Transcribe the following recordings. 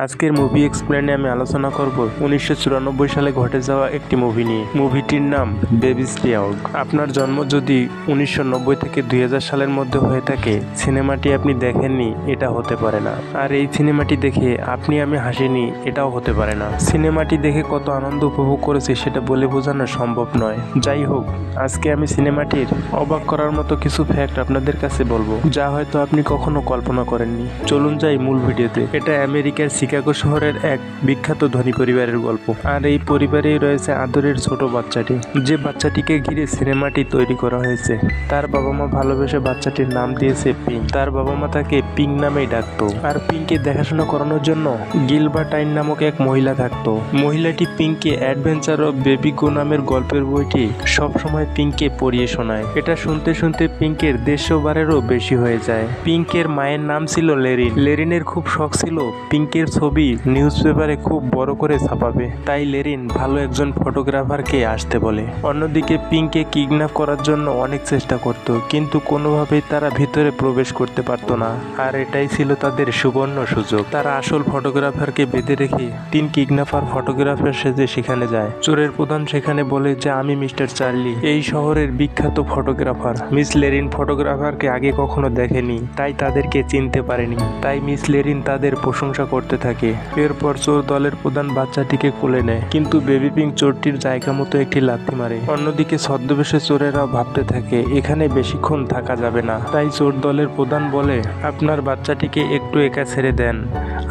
আজকের মুভি এক্সপ্লেনে আমি আলোচনা করব 1994 সালে ঘটে যাওয়া একটি মুভি নিয়ে। মুভিটির নাম বেবি স্পিয়াউট। আপনার জন্ম যদি 1990 থেকে 2000 সালের মধ্যে হয়ে থাকে, সিনেমাটি আপনি দেখেননি এটা হতে পারে না। আর এই সিনেমাটি দেখে আমি হাসিনি এটাও হতে পারে না। সিনেমাটি দেখে কত আনন্দ উপভোগ করেছি সেটা বলে বোঝানো সম্ভব নয়। যাই হোক, আজকে আমি সিনেমাটির অবাক করার মতো কিছু ফ্যাক্ট আপনাদের কাছে বলবো, যা হয়তো আপনি কখনো কল্পনা করেননি। চলুন যাই মূল ভিডিওতে। এটা আমেরিকার শিকাগো শহরের এক বিখ্যাত ধনী পরিবারের গল্প। আর এই পরিবারেই রয়েছে আদরের ছোট বাচ্চাটি, যে বাচ্চাটিকে ঘিরে সিনেমাটি তৈরি করা হয়েছে। তার বাবা মা ভালোবেসে বাচ্চাটির নাম দিয়েছে পিঙ্ক। তার বাবা মা তাকে পিঙ্ক নামেই ডাকতো। আর পিঙ্ককে দেখাশোনা করানোর জন্য গিলবার্টাইন নামক এক মহিলা থাকতো। মহিলাটি পিঙ্ককে অ্যাডভেঞ্চার অফ বেবি গো নামের গল্পের বইটি সবসময় পিঙ্ককে পড়িয়ে শোনায়। এটা শুনতে শুনতে পিঙ্কের 150 বারেরও বেশি হয়ে যায়। পিঙ্কের মায়ের নাম ছিল লেরিন। লেরিনের খুব শখ ছিল পিঙ্কের ছবি নিউজ পেপারে খুব বড় করে ছাপাবে। তাই লেরিন ভালো একজন ফটোগ্রাফারকে আসতে বলে। অন্যদিকে পিঙ্ককে কিডন্যাপ করার জন্য অনেক চেষ্টা করত, কিন্তু কোনোভাবেই তারা ভিতরে প্রবেশ করতে পারত না। আর এটাই ছিল তাদের সুবর্ণ সুযোগ। তারা আসল ফটোগ্রাফারকে বেঁধে রেখে 3 কিডন্যাপার ফটোগ্রাফার সেজে সেখানে যায়। চোরের প্রধান সেখানে বলে যে আমি মিস্টার চার্লি, এই শহরের বিখ্যাত ফটোগ্রাফার। মিস লেরিন ফটোগ্রাফারকে আগে কখনো দেখেনি, তাই তাদেরকে চিনতে পারেনি। তাই মিস লেরিন তাদের প্রশংসা করতে থাকে। এরপর চোর দলের প্রধান বাচ্চাটিকে কোলে নেয়, কিন্তু বেবি পিঙ্ক চোরটির জায়গা মতো একটি লাথি মারে। অন্যদিকে ছদ্মবেশে চোরেরা ভাবতে থাকে এখানে বেশিক্ষণ থাকা যাবে না। তাই চোর দলের প্রধান বলে আপনার বাচ্চাটিকে একটু একা ছেড়ে দেন,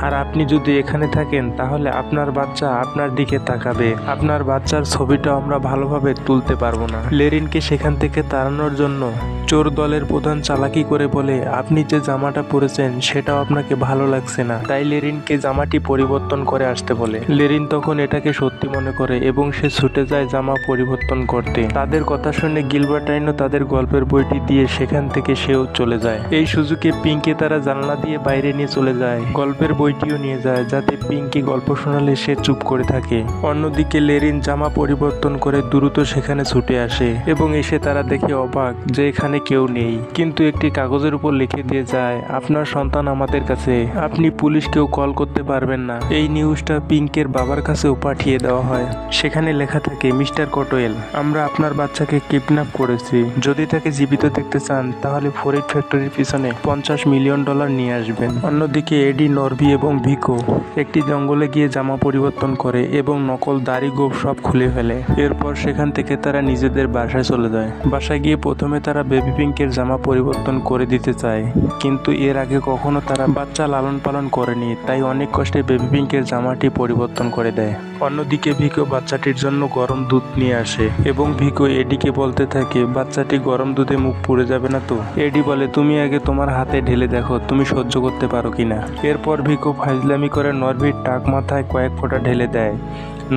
আর আপনি যদি এখানে থাকেন তাহলে আপনার বাচ্চা আপনার দিকে তাকাবে। আপনার বাচ্চার ছবিটা আমরা ভালোভাবে তুলতে পারবো না। লেরিনকে সেখান থেকে তাড়ানোর জন্য চোর দলের প্রধান চালাকি করে বলে আপনি যে জামাটা পরেছেন সেটাও আপনাকে ভালো লাগছে না। তাই লেরিনকে জামাটি পরিবর্তন করে আসতে বলে। লেরিন তখন এটাকে সত্যি মনে করে এবং সে ছুটে যায় জামা পরিবর্তন করতে। তাদের কথা শুনে গিলবার্টাইনও তাদের গল্পের বইটি দিয়ে সেখান থেকে সেও চলে যায়। এই সুযোগে পিঙ্ককে তারা জানলা দিয়ে বাইরে নিয়ে চলে যায়। গল্পের বইটিও নিয়ে যায়, যাতে পিঙ্ককে গল্প শোনালে সে চুপ করে থাকে। অন্যদিকে লেরিন জামা পরিবর্তন করে দ্রুত সেখানে ছুটে আসে এবং এসে তারা দেখে অবাক যে এখানে কেউ নেই, কিন্তু একটি কাগজের উপর লিখে দিয়ে যায় আপনার সন্তান আমাদের কাছে, আপনি পুলিশকেও কল করতে পারবেন না। এই নিউজটা পিঙ্কের বাবার কাছেও পাঠিয়ে দেওয়া হয়। সেখানে লেখা থাকে মিস্টার কটওয়েল, আমরা আপনার বাচ্চাকে কিডন্যাপ করেছি। যদি তাকে জীবিত দেখতে চান তাহলে ফরিড ফ্যাক্টরির পিছনে $50 মিলিয়ন নিয়ে আসবেন। অন্যদিকে এডি, নরভি এবং ভিকো একটি জঙ্গলে গিয়ে জামা পরিবর্তন করে এবং নকল দাড়ি গোঁফ সব খুলে ফেলে। এরপর সেখান থেকে তারা নিজেদের বাসায় চলে যায়। বাসায় গিয়ে প্রথমে তারা বেবি পিঙ্কের জামা পরিবর্তন করে দিতে চায়, কিন্তু এর আগে কখনো তারা বাচ্চা লালন পালন করেনি, তাই অনেক কষ্টে বেবি পিঙ্কের জামাটি পরিবর্তন করে দেয়। অন্যদিকে ভিকো বাচ্চাটির জন্য গরম দুধ নিয়ে আসে এবং ভিকো এডিকে বলতে থাকে বাচ্চাটি গরম দুধে মুখ পুড়ে যাবে না তো। এডি বলে তুমি আগে তোমার হাতে ঢেলে দেখো তুমি সহ্য করতে পারো কিনা। এরপর ভিকো ফাইজলামি করে নরভির টাক মাথায় কয়েক ফোঁটা ঢেলে দেয়।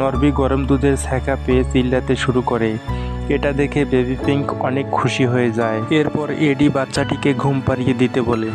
নরভি গরম দুধের ছ্যাঁকা পেয়ে চিল্লাতে শুরু করে। এটা দেখে বেবি পিঙ্ক অনেক খুশি হয়ে যায়। এরপর এডি বাচ্চাটিকে ঘুম পাড়িয়ে দিতে বলে।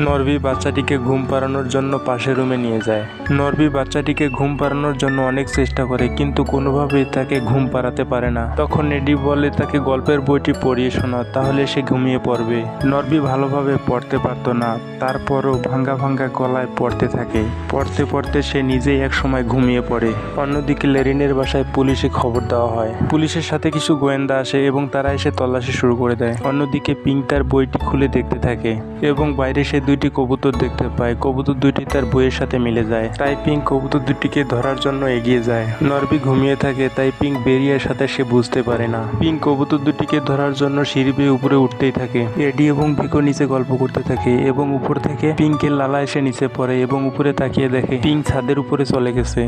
নরভি বাচ্চাটিকে ঘুম পাড়ানোর জন্য পাশের রুমে নিয়ে যায়। নরভি বাচ্চাটিকে ঘুম পাড়ানোর জন্য অনেক চেষ্টা করে, কিন্তু কোনোভাবেই তাকে ঘুম পাড়াতে পারে না। তখন এডি বলে তাকে গল্পের বইটি পড়িয়ে শোনা, তাহলে সে ঘুমিয়ে পড়বে। নরভি ভালোভাবে পড়তে পারতো না, তারপরও ভাঙ্গা ভাঙ্গা গলায় পড়তে থাকে। পড়তে পড়তে সে নিজেই এক সময় ঘুমিয়ে পড়ে। অন্যদিকে লেরিনের বাসায় পুলিশে খবর দেওয়া হয়। পুলিশের সাথে কিছু গোয়েন্দা আসে এবং তারা এসে তল্লাশি শুরু করে দেয়। অন্যদিকে পিঙ্ক তার বইটি খুলে দেখতে থাকে এবং বাইরে সে 2টি কবুতর দেখতে পায়। কবুতর 2টি তার বইয়ের সাথে মিলে যায়, তাই পিঙ্ক কবুতর 2টিকে ধরার জন্য এগিয়ে যায়। নরভি ঘুমিয়ে থাকে, তাই পিঙ্ক বেরিয়ে আসাতে সে বুঝতে পারে না। পিঙ্ক কবুতর 2টিকে ধরার জন্য সিঁড়ি বেয়ে উপরে উঠতেই থাকে। এডি এবং ভিকো নিচে গল্প করতে থাকে এবং উপর থেকে পিঙ্কের লালা এসে নিচে পড়ে এবং উপরে তাকিয়ে দেখে পিঙ্ক ছাদের উপরে চলে গেছে।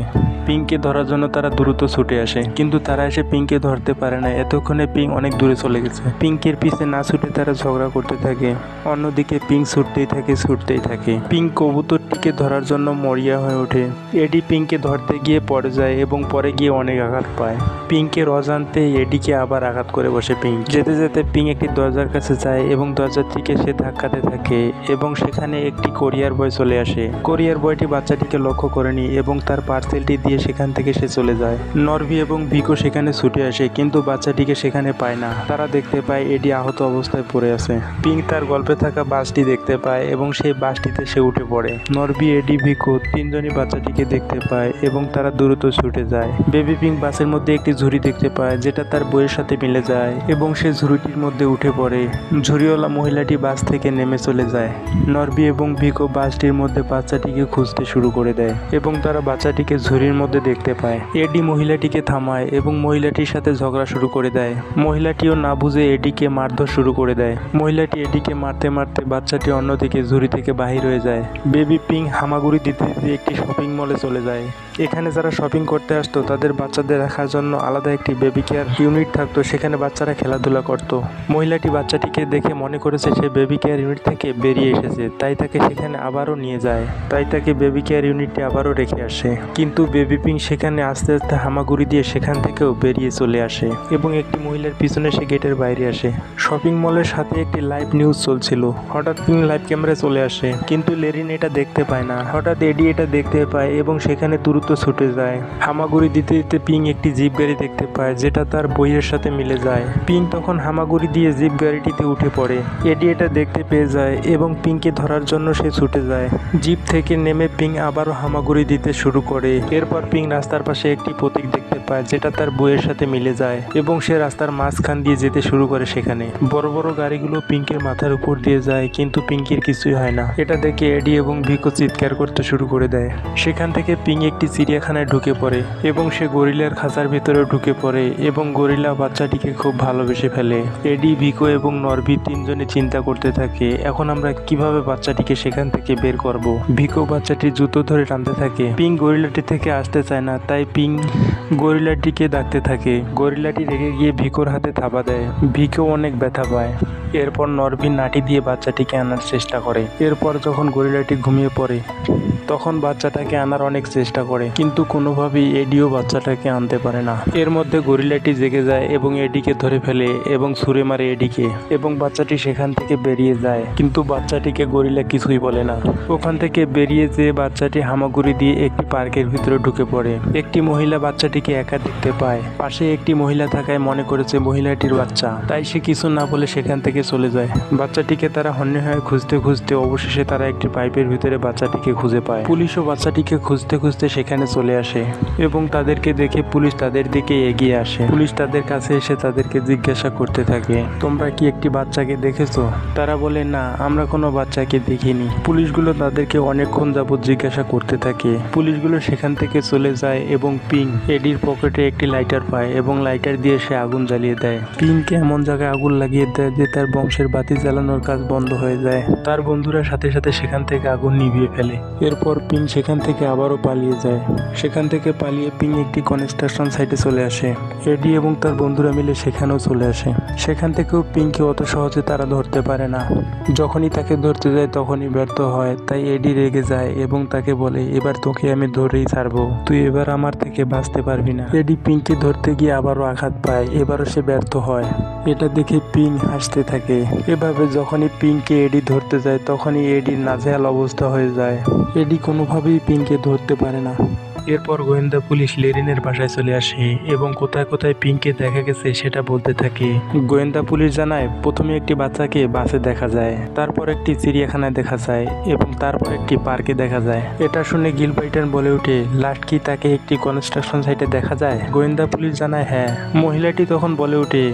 পিঙ্ককে ধরার জন্য তারা দ্রুত ছুটে আসে, কিন্তু তারা এসে পিঙ্ককে ধরতে পারে না। এতক্ষণে পিঙ্ক অনেক দূরে চলে গেছে। পিঙ্কের পিছে না ছুটে তারা ঝগড়া করতে থাকে। অন্যদিকে পিঙ্ক ছুটতেই থাকে। পিঙ্ক কবুতরটিকে ধরার জন্য মরিয়া হয়ে ওঠে। এডি পিঙ্ককে ধরতে গিয়ে পড়ে যায় এবং পরে গিয়ে অনেক আঘাত পায়। পিঙ্কের অজান্তে এডিকে আবার আঘাত করে বসে পিঙ্ক। যেতে যেতে পিঙ্ক একটি দরজার কাছে যায় এবং দরজার দিকে সে ধাক্কাতে থাকে এবং সেখানে একটি কোরিয়ার বয় চলে আসে। কোরিয়ার বয়টি বাচ্চাটিকে লক্ষ্য করেনি এবং তার পার্সেলটি দিয়ে সেখান থেকে সে চলে যায়। নরভি এবং ভিকো সেখানে ছুটে আসে, কিন্তু বাচ্চাটিকে সেখানে পায় না। তারা দেখতে পায় এডি আহত অবস্থায় পড়ে আছে। পিঙ্ক তার গল্পে থাকা বাসটি দেখতে পায় এবং সেই বাসটিতে সে উঠে পড়ে। নরবি, এডি, ভিকো তিনজনই বাচ্চাটিকে দেখতে পায় এবং তারা দ্রুত ছুটে যায়। বেবি পিঙ্ক বাসের মধ্যে একটি ঝুড়ি দেখতে পায় যেটা তার বইয়ের সাথে মিলে যায় এবং সে ঝুড়িটির মধ্যে উঠে পড়ে। ঝুড়িওয়ালা মহিলাটি বাস থেকে নেমে চলে যায়। নরবি এবং ভিকো বাসটির মধ্যে বাচ্চাটিকে খুঁজতে শুরু করে দেয় এবং তারা বাচ্চাটিকে ঝুড়ির মধ্যে দেখতে পায়। এডি মহিলাটিকে থামায় এবং মহিলাটির সাথে ঝগড়া শুরু করে দেয়। মহিলাটিও না বুঝে এডিকে মারধর শুরু করে দেয়। মহিলাটি এডিকে মারতে মারতে বাচ্চাটি অন্যদিকে ঝুড়ি থেকে বাহির হয়ে যায়। বেবি পিঙ্ক হামাগুড়ি দিতে দিতে একটি শপিং মলে চলে যায়। এখানে যারা শপিং করতে আসতো তাদের বাচ্চাদের রাখার জন্য আলাদা একটি বেবি কেয়ার ইউনিট থাকতো, সেখানে বাচ্চারা খেলাধুলা করত। মহিলাটি বাচ্চাটিকে দেখে মনে করেছে সে বেবি কেয়ার ইউনিট থেকে বেরিয়ে এসেছে, তাই তাকে সেখানে আবারও নিয়ে যায়। তাই তাকে বেবি কেয়ার ইউনিটে আবারও রেখে আসে। কিন্তু বেবি পিঙ্ক সেখানে আস্তে আস্তে হামাগুড়ি দিয়ে সেখান থেকেও বেরিয়ে চলে আসে এবং একটি মহিলার পিছনে সে গেটের বাইরে আসে। শপিং মলের সাথে একটি লাইভ নিউজ চলছিল। হঠাৎ পিঙ্ক লাইভ ক্যামেরায় চলে আসে, কিন্তু লেরিন এটা দেখতে পায় না। হঠাৎ এডি এটা দেখতে পায় এবং সেখানে দ্রুত ছুটে যায়। হামাগুড়ি দিতে দিতে পিঙ্ক একটি জিপ গাড়ি দেখতে পায় যেটা তার বইয়ের সাথে মিলে যায়। পিঙ্ক তখন হামাগুড়ি দিয়ে জিপ গাড়িটিতে উঠে পড়ে। এডি এটা দেখতে পেয়ে যায় এবং পিঙ্ককে ধরার জন্য সে ছুটে যায়। জিপ থেকে নেমে পিঙ্ক আবারও হামাগুড়ি দিতে শুরু করে। এরপর পিঙ্ক রাস্তার পাশে একটি প্রতীক দেখতে পায় যেটা তার বইয়ের সাথে মিলে যায় এবং সে রাস্তার মাঝখান দিয়ে যেতে শুরু করে। সেখানে বড় বড় গাড়িগুলো পিঙ্কের মাথার উপর দিয়ে যায়, কিন্তু পিঙ্কের কিছুই হয় না। এটা দেখে এডি এবং ভিকো চিৎকার করতে শুরু করে দেয়। সেখান থেকে পিঙ্ক একটি চিড়িয়াখানায় ঢুকে পড়ে এবং সে গরিলার খাঁচার ভিতরে ঢুকে পড়ে এবং গরিলা বাচ্চাটিকে খুব ভালোবেসে ফেলে। এডি, ভিকো এবং নরবি তিনজনে চিন্তা করতে থাকে এখন আমরা কিভাবে বাচ্চাটিকে সেখান থেকে বের করব। ভিকো বাচ্চাটির জুতো ধরে টানতে থাকে। পিঙ্ক গরিলাটি থেকে আসতে চায় না, তাই পিঙ্ক গরিলাটিকে ডাকতে থাকে। গরিলাটি রেগে গিয়ে ভিকোর হাতে থাবা দেয়। ভিকো অনেক ব্যথা পায়। এরপর নরবি নাটি দিয়ে বাচ্চাটিকে আনার চেষ্টা করে। এরপর যখন গরিলাটি ঘুমিয়ে পড়ে তখন বাচ্চাটাকে আনার অনেক চেষ্টা করে, কিন্তু কোনোভাবেই এডিও বাচ্চাটাকে আনতে পারে না। এর মধ্যে গরিলাটি জেগে যায় এবং এডিকে ধরে ফেলে এবং ছুঁড়ে মারে এডিকে এবং বাচ্চাটি সেখান থেকে বেরিয়ে যায়, কিন্তু বাচ্চাটিকে গরিলা কিছুই বলে না। ওখান থেকে বেরিয়ে যেয়ে বাচ্চাটি হামাগুড়ি দিয়ে একটি পার্কের ভিতরে ঢুকে পড়ে। একটি মহিলা বাচ্চাটিকে একা দেখতে পায়। পাশে একটি মহিলা থাকায় মনে করেছে মহিলাটির বাচ্চা, তাই সে কিছু না বলে সেখান থেকে চলে যায়। বাচ্চাটিকে তারা হন্যে হয়ে খুঁজতে খুঁজতে অবশেষে তারা একটি পাইপের ভিতরে বাচ্চাটিকে খুঁজে পায়। পুলিশও বাচ্চাটিকে খুঁজতে খুঁজতে সেখানে চলে আসে এবং তাদেরকে দেখে পুলিশ তাদের দিকে এগিয়ে আসে। পুলিশ তাদের কাছে এসে তাদেরকে জিজ্ঞাসা করতে থাকে, তোমরা কি একটি বাচ্চাকে দেখেছো? তারা বলে, না, আমরা কোনো বাচ্চাকে দেখিনি। পুলিশগুলো তাদেরকে অনেকক্ষণ যাবত জিজ্ঞাসা করতে থাকে। পুলিশগুলো সেখান থেকে চলে যায় এবং পিঙ্ক এডির পকেটে একটি লাইটার পায় এবং লাইটার দিয়ে সে আগুন জ্বালিয়ে দেয়। পিঙ্ককে এমন জায়গায় আগুন লাগিয়ে দেয় যে তার বংশের বাতি জ্বালানোর কাজ বন্ধ হয়ে যায়। তার বন্ধুরা সাথে সাথে সেখান থেকে আগুন নিভিয়ে ফেলে। এরপর পিঙ্ক সেখান থেকে আবারও পালিয়ে যায়। সেখান থেকে পালিয়ে পিঙ্ক একটি কনস্ট্রাকশন সাইটে চলে আসে। এডি এবং তার বন্ধুরা মিলে সেখানেও চলে আসে। সেখান থেকেও পিঙ্ককে অত সহজে তারা ধরতে পারে না। যখনই তাকে ধরতে যায় তখনই ব্যর্থ হয়, তাই এডি রেগে যায় এবং তাকে বলে, এবার তোকে আমি ধরেই ছাড়বো, তুই এবার আমার থেকে বাঁচতে পারবি না। এডি পিঙ্ককে ধরতে গিয়ে আবারও আঘাত পায়, এবারও সে ব্যর্থ হয়। এটা দেখে পিঙ্ক হাসতে থাকে। এভাবে যখনই পিঙ্ককে এডি ধরতে যায় তখনই এডির নাজেহাল অবস্থা হয়ে যায়। এডি কোনোভাবেই পিঙ্ককে ধরতে পারে না। এরপর গোয়েন্দা পুলিশ লেরিনের বাসায় চলে আসে এবং কোথায় কোথায় পিঙ্ককে দেখা গেছে সেটা বলতে থাকে। গোয়েন্দা পুলিশ জানায়, প্রথমে একটি বাচ্চাকে বাসে দেখা যায়, তারপর একটি চিড়িয়াখানায় দেখা যায় এবং তারপর একটি পার্কে দেখা যায়। এটা শুনে গিলবার্টন বলে ওঠে, লাস্ট কি তাকে একটি কনস্ট্রাকশন সাইটে দেখা যায়? গোয়েন্দা পুলিশ জানায়, হ্যাঁ। মহিলাটি তখন বলে ওঠে,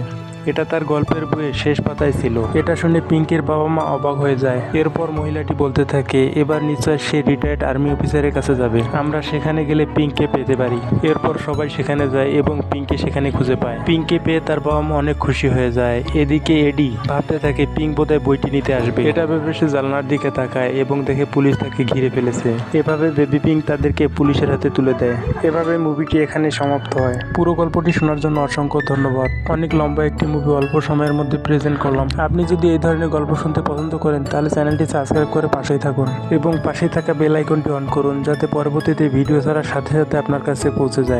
এটা তার গল্পের বইয়ে শেষ পাতায় ছিল। এটা শুনে পিঙ্কের বাবা মা অবাক হয়ে যায়। এরপর মহিলাটি বলতে থাকে, এবার নিশ্চয় সে রিটায়ার্ড আর্মি অফিসারের কাছে যাবে, আমরা সেখানে গেলে পিঙ্ককে পেতে পারি। এরপর সবাই সেখানে যায় এবং পিঙ্ককে সেখানে খুঁজে পায়। পিঙ্ককে পেয়ে তার বাবা মা অনেক খুশি হয়ে যায়। এদিকে এডি ভাবতে থাকে পিঙ্ক বোধহয় বইটি নিতে আসবে। এটা ভেবে সে জানলার দিকে তাকায় এবং দেখে পুলিশ তাকে ঘিরে ফেলেছে। এভাবে বেবি পিঙ্ক তাদেরকে পুলিশের হাতে তুলে দেয়। এভাবে মুভিটি এখানে সমাপ্ত হয়। পুরো গল্পটি শোনার জন্য অসংখ্য ধন্যবাদ। অনেক লম্বা একটি মুভি অল্প সময়ের মধ্যে প্রেজেন্ট করলাম। আপনি যদি এই ধরনের গল্প শুনতে পছন্দ করেন তাহলে চ্যানেলটি সাবস্ক্রাইব করে পাশেই থাকুন এবং পাশেই থাকা বেল আইকনটি অন করুন, যাতে পরবর্তীতে ভিডিও ছাড়ার সাথে সাথে আপনার কাছে পৌঁছে যায়।